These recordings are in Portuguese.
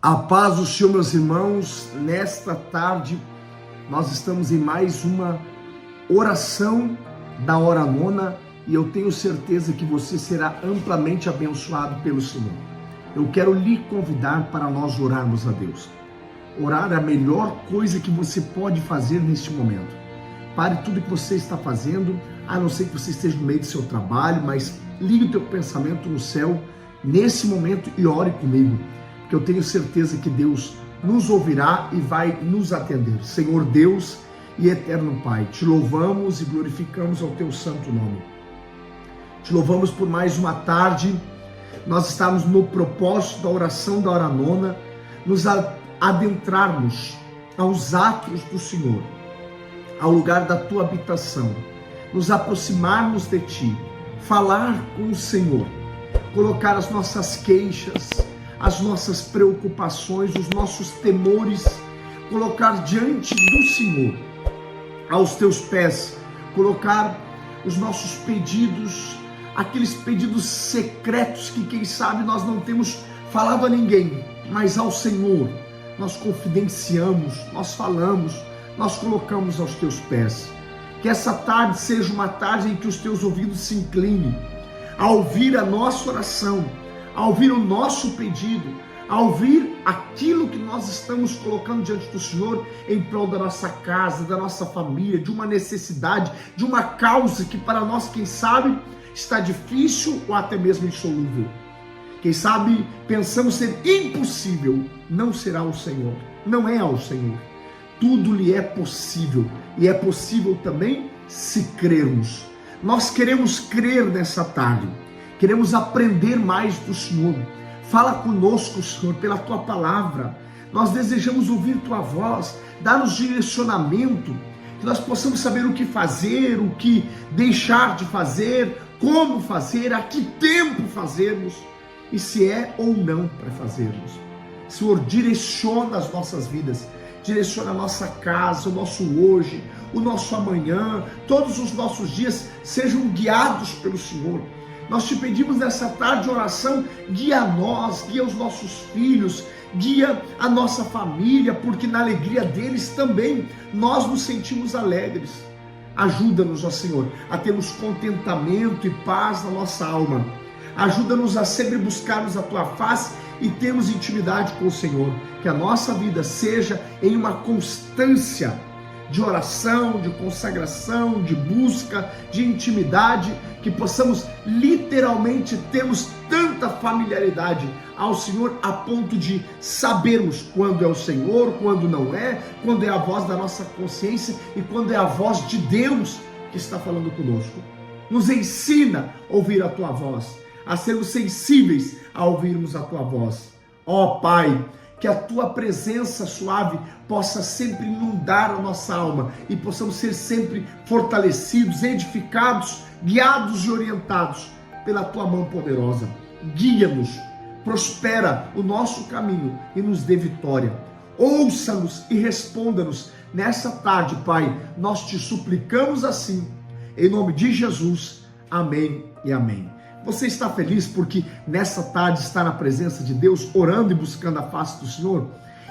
A paz do Senhor, meus irmãos. Nesta tarde nós estamos em mais uma oração da hora nona e eu tenho certeza que você será amplamente abençoado pelo Senhor. Eu quero lhe convidar para nós orarmos a Deus. Orar é a melhor coisa que você pode fazer neste momento. Pare tudo que você está fazendo, a não ser que você esteja no meio do seu trabalho, mas ligue o teu pensamento no céu nesse momento e ore comigo, porque eu tenho certeza que Deus nos ouvirá e vai nos atender. Senhor Deus e eterno Pai, te louvamos e glorificamos ao teu santo nome. Te louvamos por mais uma tarde. Nós estamos no propósito da oração da hora nona, nos adentrarmos aos atos do Senhor, ao lugar da tua habitação, nos aproximarmos de ti, falar com o Senhor, colocar as nossas queixas, as nossas preocupações, os nossos temores, colocar diante do Senhor, aos teus pés, colocar os nossos pedidos, aqueles pedidos secretos que quem sabe nós não temos falado a ninguém, mas ao Senhor nós confidenciamos, nós falamos, nós colocamos aos teus pés. Que essa tarde seja uma tarde em que os teus ouvidos se inclinem a ouvir a nossa oração, a ouvir o nosso pedido, a ouvir aquilo que nós estamos colocando diante do Senhor em prol da nossa casa, da nossa família, de uma necessidade, de uma causa que para nós, quem sabe, está difícil ou até mesmo insolúvel. Quem sabe pensamos ser impossível, não será o Senhor, não é ao Senhor. Tudo lhe é possível e é possível também se crermos. Nós queremos crer nessa tarde, queremos aprender mais do Senhor. Fala conosco, Senhor, pela tua palavra. Nós desejamos ouvir tua voz, dar-nos direcionamento, que nós possamos saber o que fazer, o que deixar de fazer, como fazer, a que tempo fazermos e se é ou não para fazermos. Senhor, direciona as nossas vidas, direciona a nossa casa, o nosso hoje, o nosso amanhã, todos os nossos dias sejam guiados pelo Senhor. Nós te pedimos nessa tarde de oração, guia nós, guia os nossos filhos, guia a nossa família, porque na alegria deles também nós nos sentimos alegres. Ajuda-nos, ó Senhor, a termos contentamento e paz na nossa alma. Ajuda-nos a sempre buscarmos a tua face e termos intimidade com o Senhor. Que a nossa vida seja em uma constância de oração, de consagração, de busca, de intimidade, que possamos literalmente termos tanta familiaridade ao Senhor a ponto de sabermos quando é o Senhor, quando não é, quando é a voz da nossa consciência e quando é a voz de Deus que está falando conosco. Nos ensina a ouvir a tua voz, a sermos sensíveis a ouvirmos a tua voz. Ó Pai, que a tua presença suave possa sempre inundar a nossa alma e possamos ser sempre fortalecidos, edificados, guiados e orientados pela tua mão poderosa. Guia-nos, prospera o nosso caminho e nos dê vitória. Ouça-nos e responda-nos nessa tarde, Pai. Nós te suplicamos assim, em nome de Jesus. Amém e amém. Você está feliz porque nessa tarde está na presença de Deus, orando e buscando a face do Senhor?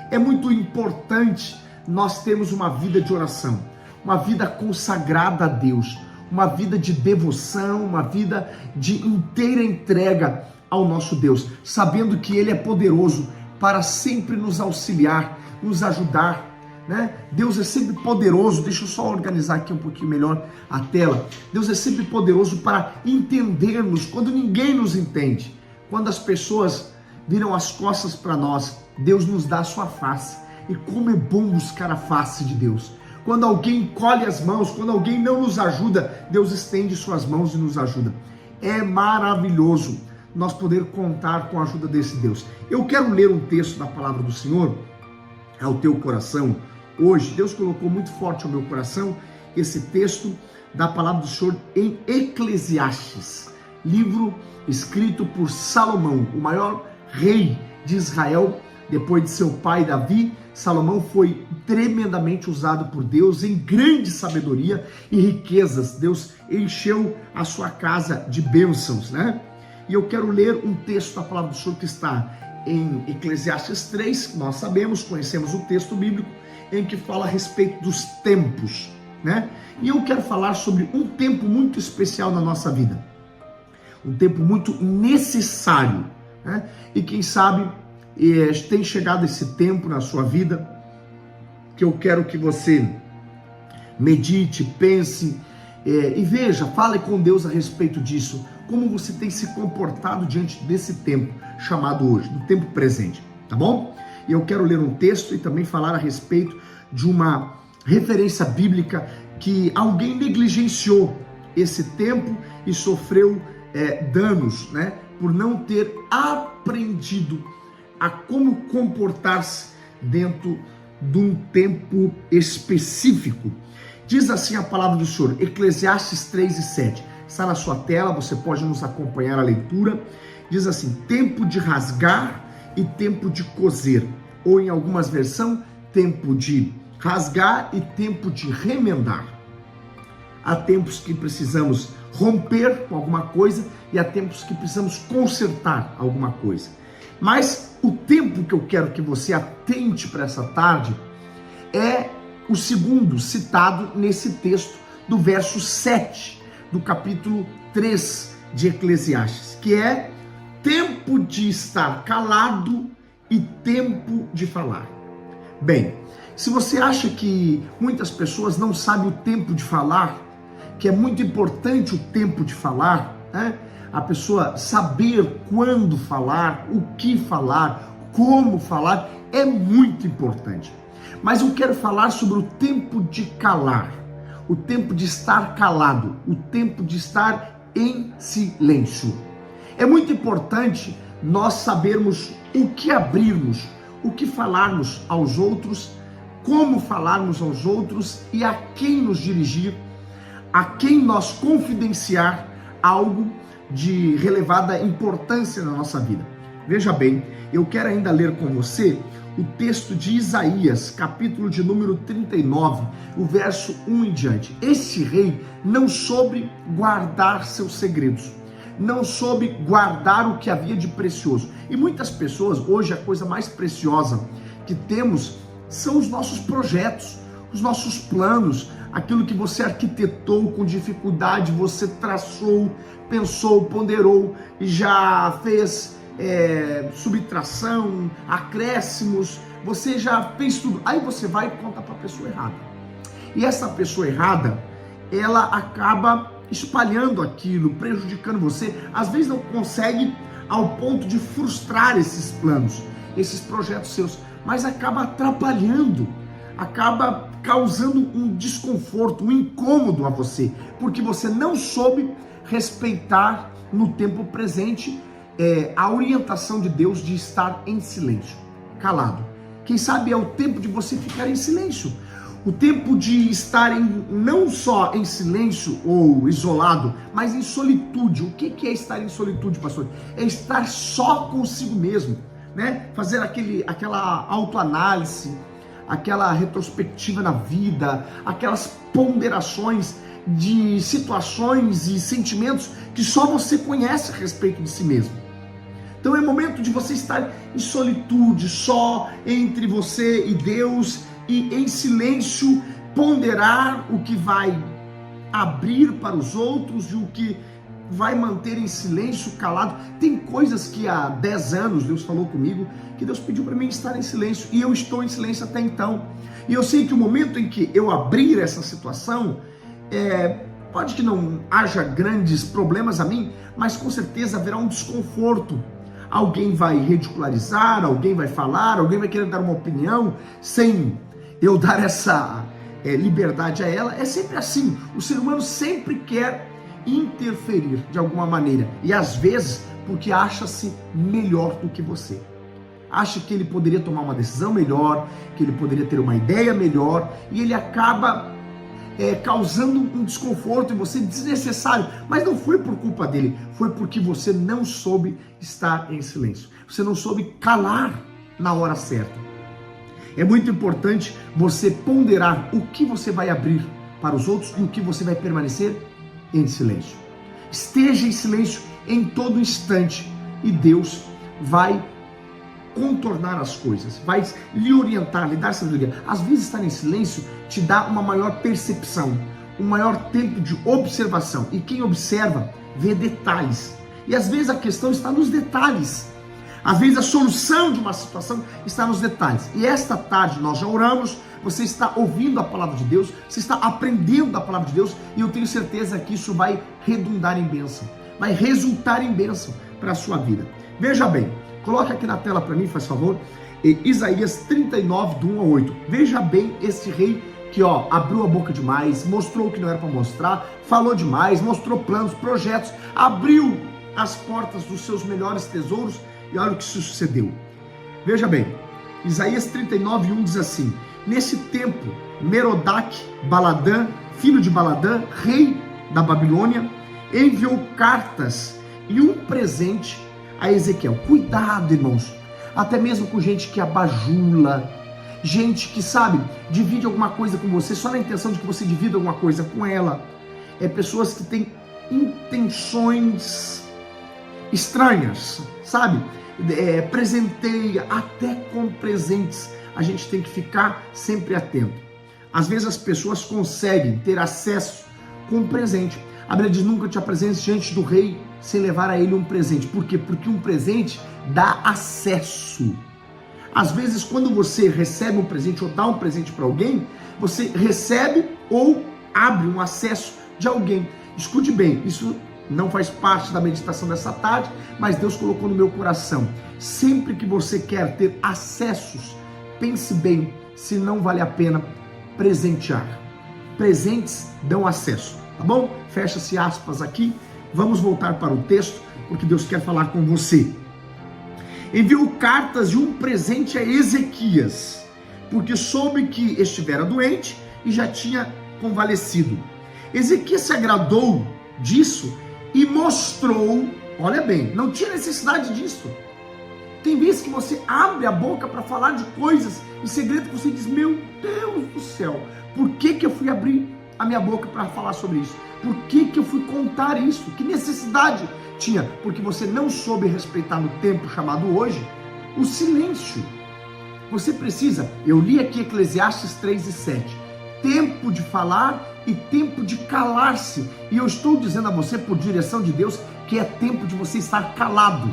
É muito importante nós termos uma vida de oração, uma vida consagrada a Deus, uma vida de devoção, uma vida de inteira entrega ao nosso Deus, sabendo que Ele é poderoso para sempre nos auxiliar, nos ajudar, né? Deus é sempre poderoso. Deixa eu só organizar aqui um pouquinho melhor a tela. Deus é sempre poderoso para entendermos quando ninguém nos entende. Quando as pessoas viram as costas para nós, Deus nos dá a sua face. E como é bom buscar a face de Deus. Quando alguém encolhe as mãos, quando alguém não nos ajuda, Deus estende suas mãos e nos ajuda. É maravilhoso nós poder contar com a ajuda desse Deus. Eu quero ler um texto da palavra do Senhor ao teu coração. Hoje, Deus colocou muito forte ao meu coração esse texto da palavra do Senhor em Eclesiastes, livro escrito por Salomão, o maior rei de Israel, depois de seu pai Davi. Salomão foi tremendamente usado por Deus em grande sabedoria e riquezas. Deus encheu a sua casa de bênçãos, né? E eu quero ler um texto da palavra do Senhor que está em Eclesiastes 3, nós sabemos, conhecemos o texto bíblico, em que fala a respeito dos tempos, né? E eu quero falar sobre um tempo muito especial na nossa vida, um tempo muito necessário, né? E quem sabe tem chegado esse tempo na sua vida, que eu quero que você medite, pense e veja, fale com Deus a respeito disso, como você tem se comportado diante desse tempo chamado hoje, do tempo presente, tá bom? E eu quero ler um texto e também falar a respeito de uma referência bíblica que alguém negligenciou esse tempo e sofreu danos, né? Por não ter aprendido a como comportar-se dentro de um tempo específico. Diz assim a palavra do Senhor, Eclesiastes 3:7. Está na sua tela, você pode nos acompanhar a leitura. Diz assim, tempo de rasgar e tempo de coser. Ou em algumas versões, tempo de rasgar e tempo de remendar. Há tempos que precisamos romper com alguma coisa e há tempos que precisamos consertar alguma coisa. Mas o tempo que eu quero que você atente para essa tarde é o segundo citado nesse texto do verso 7 do capítulo 3 de Eclesiastes, que é tempo de estar calado e tempo de falar. Bem, se você acha que muitas pessoas não sabem o tempo de falar, que é muito importante o tempo de falar, né? A pessoa saber quando falar, o que falar, como falar, é muito importante. Mas eu quero falar sobre o tempo de calar, o tempo de estar calado, o tempo de estar em silêncio. É muito importante nós sabermos o que abrirmos, o que falarmos aos outros, como falarmos aos outros e a quem nos dirigir, a quem nós confidenciar algo de relevada importância na nossa vida. Veja bem, eu quero ainda ler com você o texto de Isaías, capítulo de número 39, o verso 1 em diante. Este rei não soube guardar seus segredos, não soube guardar o que havia de precioso. E muitas pessoas, hoje a coisa mais preciosa que temos são os nossos projetos, os nossos planos, aquilo que você arquitetou com dificuldade, você traçou, pensou, ponderou e já fez subtração, acréscimos, você já fez tudo. Aí você vai e conta para a pessoa errada. E essa pessoa errada, ela acaba espalhando aquilo, prejudicando você. Às vezes não consegue ao ponto de frustrar esses planos, esses projetos seus, mas acaba atrapalhando, acaba causando um desconforto, um incômodo a você, porque você não soube respeitar no tempo presente a orientação de Deus de estar em silêncio, calado. Quem sabe é o tempo de você ficar em silêncio, o tempo de estar não só em silêncio ou isolado, mas em solitude. O que é estar em solitude, pastor? É estar só consigo mesmo, né? Fazer aquela autoanálise, aquela retrospectiva na vida, aquelas ponderações de situações e sentimentos que só você conhece a respeito de si mesmo. Então é momento de você estar em solitude, só entre você e Deus, e em silêncio ponderar o que vai abrir para os outros e o que vai manter em silêncio, calado. Tem coisas que há 10 anos Deus falou comigo, que Deus pediu para mim estar em silêncio, e eu estou em silêncio até então. E eu sei que o momento em que eu abrir essa situação, pode que não haja grandes problemas a mim, mas com certeza haverá um desconforto. Alguém vai ridicularizar, alguém vai falar, alguém vai querer dar uma opinião sem eu dar essa liberdade a ela. É sempre assim, o ser humano sempre quer interferir de alguma maneira, e às vezes porque acha-se melhor do que você. Acha que ele poderia tomar uma decisão melhor, que ele poderia ter uma ideia melhor, e ele acaba causando um desconforto em você desnecessário, mas não foi por culpa dele, foi porque você não soube estar em silêncio, você não soube calar na hora certa. É muito importante você ponderar o que você vai abrir para os outros e o que você vai permanecer em silêncio. Esteja em silêncio em todo instante e Deus vai contornar as coisas, vai lhe orientar, lhe dar sabedoria. Às vezes estar em silêncio te dá uma maior percepção, um maior tempo de observação. E quem observa vê detalhes. E às vezes a questão está nos detalhes. Às vezes a solução de uma situação está nos detalhes. E esta tarde nós já oramos, você está ouvindo a palavra de Deus, você está aprendendo a palavra de Deus, e eu tenho certeza que isso vai redundar em bênção, vai resultar em bênção para a sua vida. Veja bem, coloca aqui na tela para mim, faz favor, Isaías 39, do 1 ao 8. Veja bem esse rei que abriu a boca demais, mostrou o que não era para mostrar, falou demais, mostrou planos, projetos, abriu as portas dos seus melhores tesouros, e olha o que sucedeu. Veja bem, Isaías 39, 1 diz assim: nesse tempo, Merodach-Baladã, filho de Baladã, rei da Babilônia, enviou cartas e um presente a Ezequiel. Cuidado, irmãos, até mesmo com gente que abajula, gente que, sabe, divide alguma coisa com você só na intenção de que você divida alguma coisa com ela. Pessoas que têm intenções estranhas, sabe? Presenteia, até com presentes. A gente tem que ficar sempre atento. Às vezes as pessoas conseguem ter acesso com um presente. A Bíblia diz: nunca te apresentes diante do rei sem levar a ele um presente. Por quê? Porque um presente dá acesso. Às vezes, quando você recebe um presente ou dá um presente para alguém, você recebe ou abre um acesso de alguém. Escute bem, isso não faz parte da meditação dessa tarde, mas Deus colocou no meu coração. Sempre que você quer ter acessos, pense bem se não vale a pena presentear. Presentes dão acesso, tá bom? Fecha-se aspas aqui. Vamos voltar para o texto, porque Deus quer falar com você. Enviou cartas e um presente a Ezequias, porque soube que estivera doente e já tinha convalescido. Ezequias se agradou disso e mostrou, olha bem, não tinha necessidade disso. Tem vezes que você abre a boca para falar de coisas em segredo que você diz: meu Deus do céu, por que eu fui abrir a minha boca para falar sobre isso? Por que eu fui contar isso? Que necessidade tinha? Porque você não soube respeitar no tempo chamado hoje o silêncio. Você precisa, eu li aqui Eclesiastes 3:7, tempo de falar e tempo de calar-se. E eu estou dizendo a você, por direção de Deus, que é tempo de você estar calado.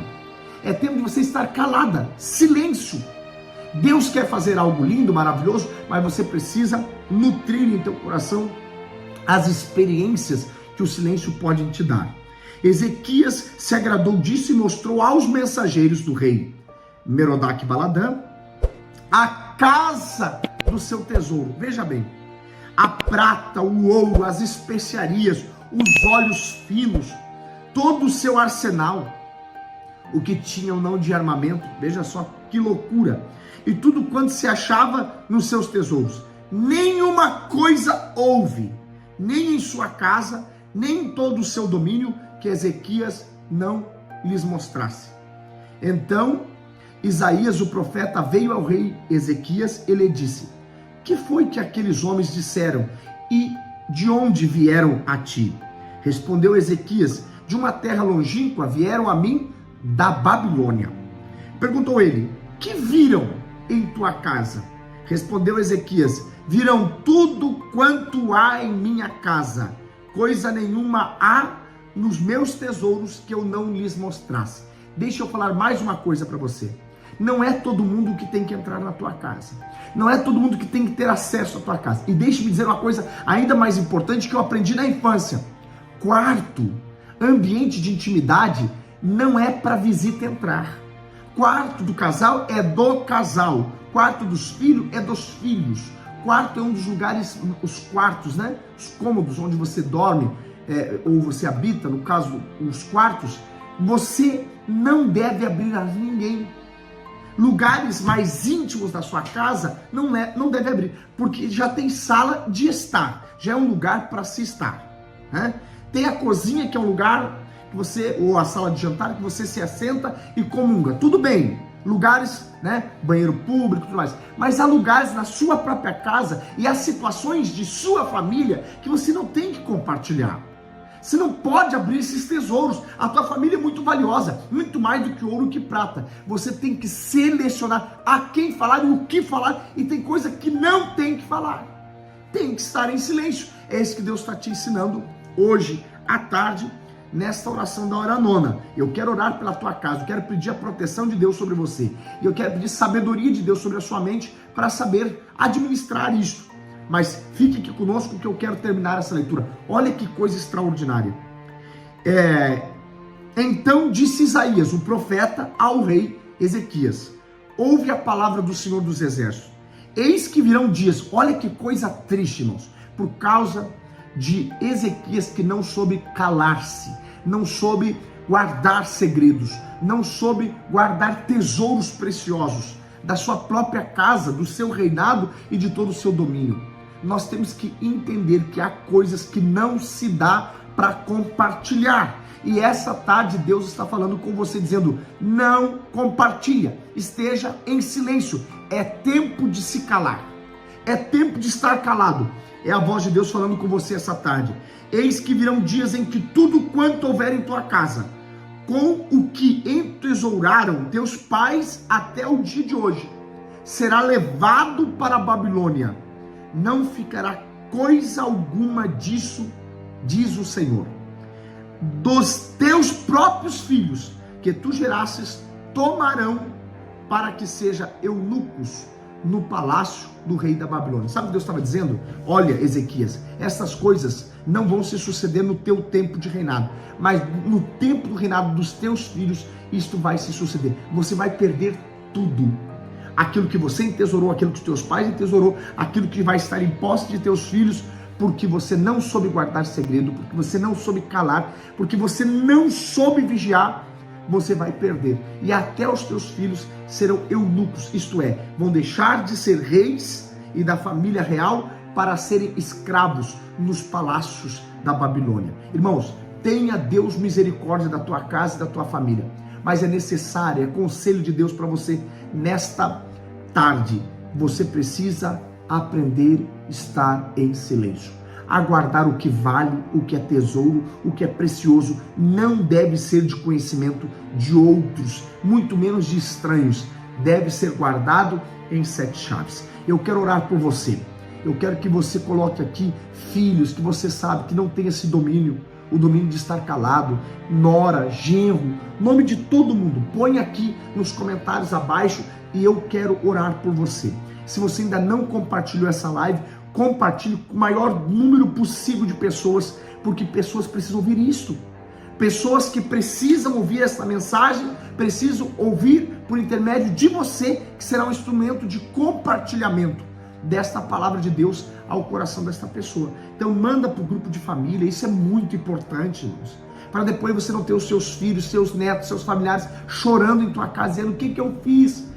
É tempo de você estar calada. Silêncio. Deus quer fazer algo lindo, maravilhoso, mas você precisa nutrir em teu coração as experiências que o silêncio pode te dar. Ezequias se agradou disso e mostrou aos mensageiros do rei Merodach-Baladã a casa do seu tesouro. Veja bem, a prata, o ouro, as especiarias, os óleos finos, todo o seu arsenal, o que tinham não de armamento, veja só que loucura, e tudo quanto se achava nos seus tesouros. Nenhuma coisa houve, nem em sua casa, nem em todo o seu domínio, que Ezequias não lhes mostrasse. Então Isaías, o profeta, veio ao rei Ezequias e lhe disse: que foi que aqueles homens disseram e de onde vieram a ti? Respondeu Ezequias: de uma terra longínqua vieram a mim da Babilônia. Perguntou ele: que viram em tua casa? Respondeu Ezequias: viram tudo quanto há em minha casa, coisa nenhuma há nos meus tesouros que eu não lhes mostrasse. Deixa eu falar mais uma coisa para você. Não é todo mundo que tem que entrar na tua casa. Não é todo mundo que tem que ter acesso à tua casa. E deixe-me dizer uma coisa ainda mais importante que eu aprendi na infância. Quarto, ambiente de intimidade, não é para visita entrar. Quarto do casal é do casal. Quarto dos filhos é dos filhos. Quarto é um dos lugares, os quartos, né? Os cômodos onde você dorme, ou você habita, no caso, os quartos. Você não deve abrir a ninguém. Lugares mais íntimos da sua casa não deve abrir, porque já tem sala de estar, já é um lugar para se estar, né? Tem a cozinha, que é um lugar que você, ou a sala de jantar, que você se assenta e comunga, tudo bem, lugares, né, banheiro público e tudo mais, mas há lugares na sua própria casa e há situações de sua família que você não tem que compartilhar. Você não pode abrir esses tesouros. A tua família é muito valiosa, muito mais do que ouro e que prata. Você tem que selecionar a quem falar e o que falar, e tem coisa que não tem que falar. Tem que estar em silêncio. É isso que Deus está te ensinando hoje à tarde, nesta oração da hora nona. Eu quero orar pela tua casa, eu quero pedir a proteção de Deus sobre você, e eu quero pedir sabedoria de Deus sobre a sua mente para saber administrar isso. Mas fique aqui conosco que eu quero terminar essa leitura. Olha que coisa extraordinária. Então disse Isaías, o profeta, ao rei Ezequias: ouve a palavra do Senhor dos Exércitos. Eis que virão dias, olha que coisa triste, irmãos, por causa de Ezequias, que não soube calar-se, não soube guardar segredos, não soube guardar tesouros preciosos da sua própria casa, do seu reinado e de todo o seu domínio. Nós temos que entender que há coisas que não se dá para compartilhar. E essa tarde Deus está falando com você, dizendo: não compartilha, esteja em silêncio. É tempo de se calar, é tempo de estar calado. É a voz de Deus falando com você essa tarde. Eis que virão dias em que tudo quanto houver em tua casa, com o que entesouraram teus pais até o dia de hoje, será levado para a Babilônia. Não ficará coisa alguma disso, diz o Senhor. Dos teus próprios filhos que tu gerasses, tomarão para que seja eunucos no palácio do rei da Babilônia. Sabe o que Deus estava dizendo? Olha, Ezequias, essas coisas não vão se suceder no teu tempo de reinado, mas no tempo do reinado dos teus filhos, isto vai se suceder. Você vai perder tudo. Aquilo que você entesourou, aquilo que os teus pais entesourou, aquilo que vai estar em posse de teus filhos, porque você não soube guardar segredo, porque você não soube calar, porque você não soube vigiar, você vai perder. E até os teus filhos serão eunucos, isto é, vão deixar de ser reis e da família real para serem escravos nos palácios da Babilônia. Irmãos, tenha Deus misericórdia da tua casa e da tua família. Mas é necessário, é conselho de Deus para você nesta tarde. Você precisa aprender a estar em silêncio. Aguardar o que vale, o que é tesouro, o que é precioso, não deve ser de conhecimento de outros, muito menos de estranhos. Deve ser guardado em 7 chaves. Eu quero orar por você. Eu quero que você coloque aqui filhos que você sabe que não tem esse domínio, o domínio de estar calado, nora, genro, nome de todo mundo. Põe aqui nos comentários abaixo e eu quero orar por você. Se você ainda não compartilhou essa live, compartilhe com o maior número possível de pessoas, porque pessoas precisam ouvir isso. Pessoas que precisam ouvir essa mensagem, precisam ouvir por intermédio de você, que será um instrumento de compartilhamento desta palavra de Deus ao coração desta pessoa. Então manda para o grupo de família, isso é muito importante, irmãos, para depois você não ter os seus filhos, seus netos, seus familiares chorando em tua casa, dizendo: o que eu fiz?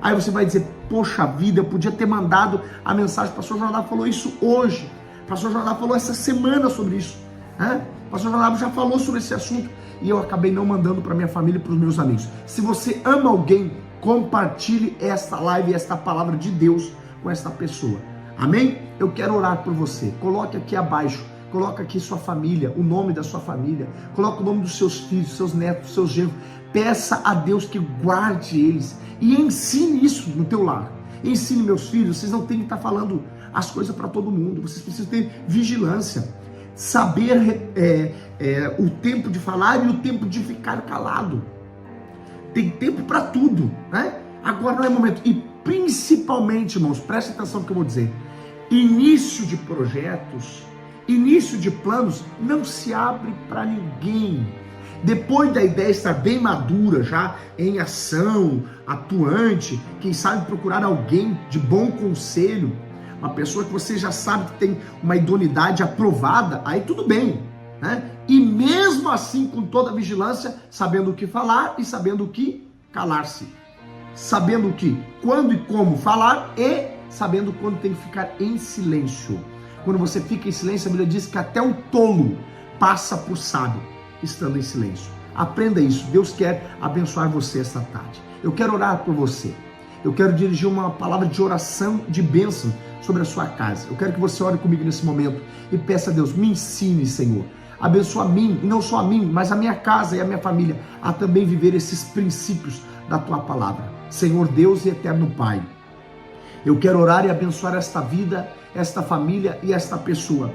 Aí você vai dizer: poxa vida, eu podia ter mandado a mensagem. O pastor Jonadab falou isso hoje, o pastor Jonadab falou essa semana sobre isso, o pastor Jonadab já falou sobre esse assunto e eu acabei não mandando para minha família e para os meus amigos. Se você ama alguém, compartilhe esta live, esta palavra de Deus com esta pessoa, amém? Eu quero orar por você. Coloque aqui abaixo, coloca aqui sua família, o nome da sua família, coloca o nome dos seus filhos, seus netos, seus genros. Peça a Deus que guarde eles e ensine isso no teu lar. Ensine: meus filhos, vocês não têm que estar falando as coisas para todo mundo, vocês precisam ter vigilância, saber o tempo de falar e o tempo de ficar calado. Tem tempo para tudo, Agora não é momento. E principalmente, irmãos, preste atenção no que eu vou dizer: início de projetos, início de planos, não se abre para ninguém. Depois da ideia estar bem madura, já em ação, atuante, quem sabe procurar alguém de bom conselho, uma pessoa que você já sabe que tem uma idoneidade aprovada, aí tudo bem, E mesmo assim, com toda a vigilância, sabendo o que falar e sabendo o que calar-se, sabendo o que, quando e como falar e sabendo quando tem que ficar em silêncio. Quando você fica em silêncio, a Bíblia diz que até o tolo passa por sábio estando em silêncio. Aprenda isso. Deus quer abençoar você esta tarde. Eu quero orar por você. Eu quero dirigir uma palavra de oração, de bênção sobre a sua casa. Eu quero que você ore comigo nesse momento e peça a Deus: me ensine, Senhor, abençoa a mim, e não só a mim, mas a minha casa e a minha família, a também viver esses princípios da tua palavra. Senhor Deus e eterno Pai, eu quero orar e abençoar esta vida, esta família e esta pessoa,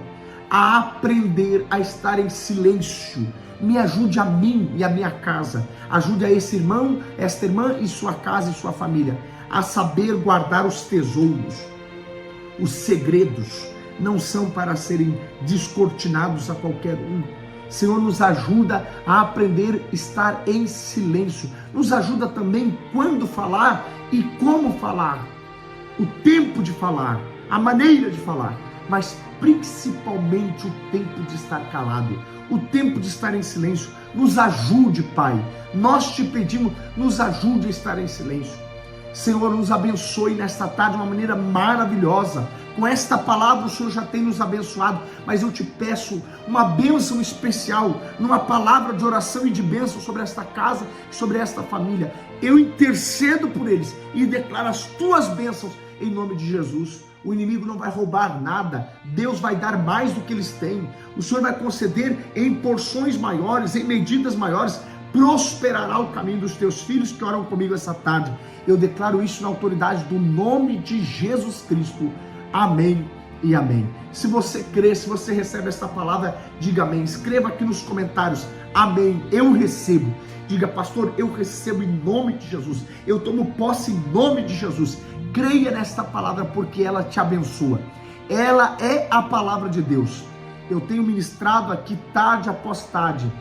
a aprender a estar em silêncio. Me ajude a mim e a minha casa, ajude a esse irmão, esta irmã e sua casa e sua família, a saber guardar os tesouros. Os segredos não são para serem descortinados a qualquer um. Senhor, nos ajuda a aprender a estar em silêncio. Nos ajuda também quando falar e como falar. O tempo de falar, a maneira de falar, mas principalmente o tempo de estar calado, o tempo de estar em silêncio. Nos ajude, Pai. Nós te pedimos, nos ajude a estar em silêncio. Senhor, nos abençoe nesta tarde de uma maneira maravilhosa. Com esta palavra o Senhor já tem nos abençoado, mas eu te peço uma bênção especial, numa palavra de oração e de bênção sobre esta casa, sobre esta família. Eu intercedo por eles e declaro as tuas bênçãos em nome de Jesus. O inimigo não vai roubar nada, Deus vai dar mais do que eles têm. O Senhor vai conceder em porções maiores, em medidas maiores. Prosperará o caminho dos teus filhos que oram comigo essa tarde. Eu declaro isso na autoridade do nome de Jesus Cristo. Amém e amém. Se você crê, se você recebe esta palavra, diga amém. Escreva aqui nos comentários, amém, eu recebo. Diga, pastor, eu recebo em nome de Jesus. Eu tomo posse em nome de Jesus. Creia nesta palavra porque ela te abençoa. Ela é a palavra de Deus. Eu tenho ministrado aqui tarde após tarde,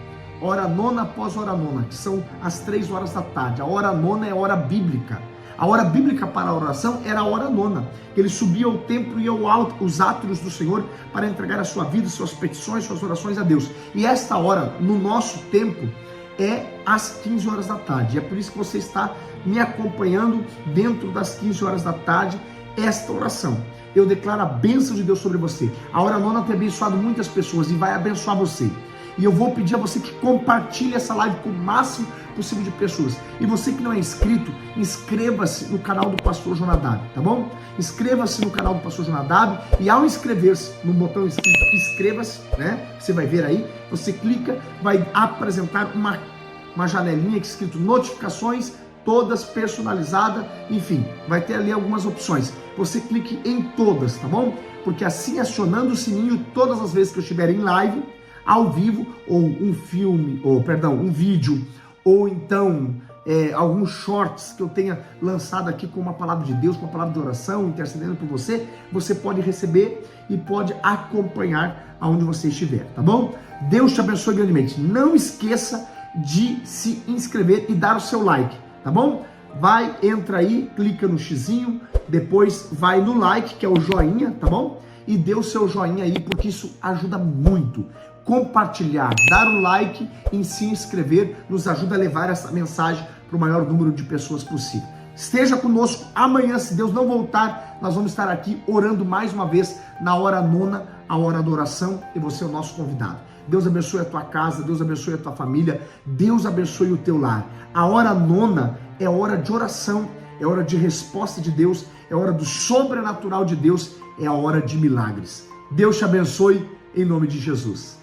hora nona após hora nona, que são as 3 horas da tarde. A hora nona é a hora bíblica. A hora bíblica para a oração era a hora nona. Ele subia ao templo e os átrios do Senhor para entregar a sua vida, suas petições, suas orações a Deus. E esta hora, no nosso tempo, é às 15 horas da tarde. É por isso que você está me acompanhando dentro das 15 horas da tarde, esta oração. Eu declaro a bênção de Deus sobre você. A hora nona tem abençoado muitas pessoas e vai abençoar você. E eu vou pedir a você que compartilhe essa live com o máximo possível de pessoas. E você que não é inscrito, inscreva-se no canal do Pastor Jonadab, tá bom? Inscreva-se no canal do Pastor Jonadab e ao inscrever-se no botão escrito inscreva-se, né? Você vai ver aí, você clica, vai apresentar uma janelinha que escrito notificações, todas personalizadas, enfim, vai ter ali algumas opções. Você clique em todas, tá bom? Porque assim, acionando o sininho todas as vezes que eu estiver em live, ao vivo, ou um vídeo, ou então alguns shorts que eu tenha lançado aqui com uma palavra de Deus, com uma palavra de oração, intercedendo por você, você pode receber e pode acompanhar aonde você estiver, tá bom? Deus te abençoe grandemente. Não esqueça de se inscrever e dar o seu like, tá bom? Entra aí, clica no xizinho, depois vai no like, que é o joinha, tá bom? E dê o seu joinha aí, porque isso ajuda muito. Compartilhar, dar o like e se inscrever nos ajuda a levar essa mensagem para o maior número de pessoas possível. Esteja conosco amanhã, se Deus não voltar, nós vamos estar aqui orando mais uma vez na hora nona, a hora da oração, e você é o nosso convidado. Deus abençoe a tua casa, Deus abençoe a tua família, Deus abençoe o teu lar. A hora nona é hora de oração, é hora de resposta de Deus, é hora do sobrenatural de Deus, é a hora de milagres. Deus te abençoe em nome de Jesus.